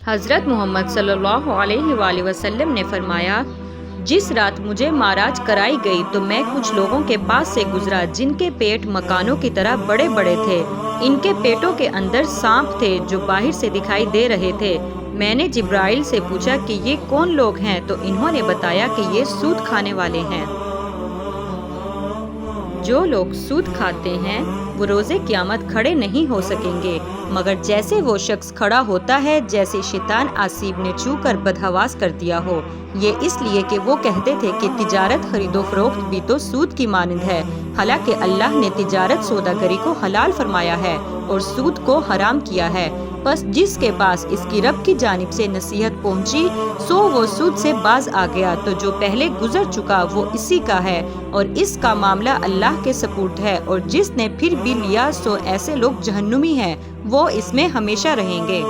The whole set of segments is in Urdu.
حضرت محمد صلی اللہ علیہ وآلہ وسلم نے فرمایا، جس رات مجھے معراج کرائی گئی تو میں کچھ لوگوں کے پاس سے گزرا جن کے پیٹ مکانوں کی طرح بڑے بڑے تھے۔ ان کے پیٹوں کے اندر سانپ تھے جو باہر سے دکھائی دے رہے تھے۔ میں نے جبرائیل سے پوچھا کہ یہ کون لوگ ہیں تو انہوں نے بتایا کہ یہ سود کھانے والے ہیں۔ جو لوگ سود کھاتے ہیں وہ روز قیامت کھڑے نہیں ہو سکیں گے، مگر جیسے وہ شخص کھڑا ہوتا ہے جیسے شیطان آسیب نے چھو کر بدحواس کر دیا ہو۔ یہ اس لیے کہ وہ کہتے تھے کہ تجارت خرید و فروخت بھی تو سود کی مانند ہے، حالانکہ اللہ نے تجارت سوداگری کو حلال فرمایا ہے اور سود کو حرام کیا ہے۔ بس جس کے پاس اس کی رب کی جانب سے نصیحت پہنچی سو وہ سود سے باز آ گیا، تو جو پہلے گزر چکا وہ اسی کا ہے اور اس کا معاملہ اللہ کے سپرد ہے، اور جس نے پھر بھی لیا سو ایسے لوگ جہنمی ہیں، وہ اس میں ہمیشہ رہیں گے۔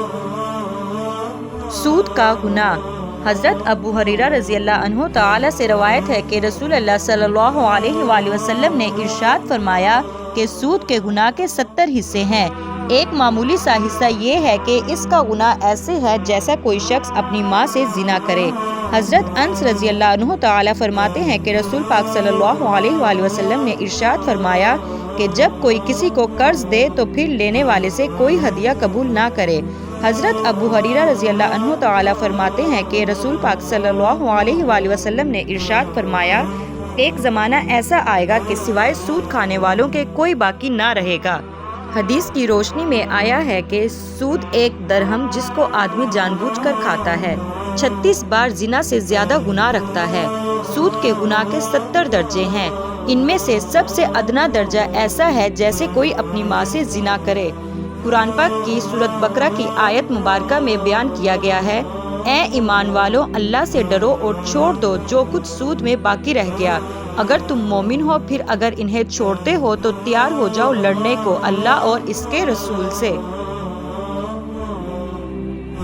سود کا گناہ۔ حضرت ابو ہریرہ رضی اللہ عنہ تعالی سے روایت ہے کہ رسول اللہ صلی اللہ علیہ وآلہ وسلم نے ارشاد فرمایا کہ سود کے گناہ کے 70 حصے ہیں۔ ایک معمولی سا حصہ یہ ہے کہ اس کا گناہ ایسے ہے جیسا کوئی شخص اپنی ماں سے زنا کرے۔ حضرت انس رضی اللہ عنہ تعالی فرماتے ہیں کہ رسول پاک صلی اللہ علیہ وآلہ وسلم نے ارشاد فرمایا کہ جب کوئی کسی کو قرض دے تو پھر لینے والے سے کوئی ہدیہ قبول نہ کرے۔ حضرت ابو ہریرہ رضی اللہ عنہ تعالی فرماتے ہیں کہ رسول پاک صلی اللہ علیہ وآلہ وسلم نے ارشاد فرمایا، ایک زمانہ ایسا آئے گا کہ سوائے سود کھانے والوں کے کوئی باقی نہ رہے گا۔ حدیث کی روشنی میں آیا ہے کہ سود ایک درہم جس کو آدمی جان بوجھ کر کھاتا ہے 36 بار زنا سے زیادہ گناہ رکھتا ہے۔ سود کے گناہ کے 70 درجے ہیں۔ ان میں سے سب سے ادنا درجہ ایسا ہے جیسے کوئی اپنی ماں سے زنا کرے۔ قرآن پاک کی سورۃ بقرہ کی آیت مبارکہ میں بیان کیا گیا ہے، اے ایمان والو، اللہ سے ڈرو اور چھوڑ دو جو کچھ سود میں باقی رہ گیا۔ اگر تم مومن ہو، پھر اگر انہیں چھوڑتے ہو تو تیار ہو جاؤ لڑنے کو اللہ اور اس کے رسول سے۔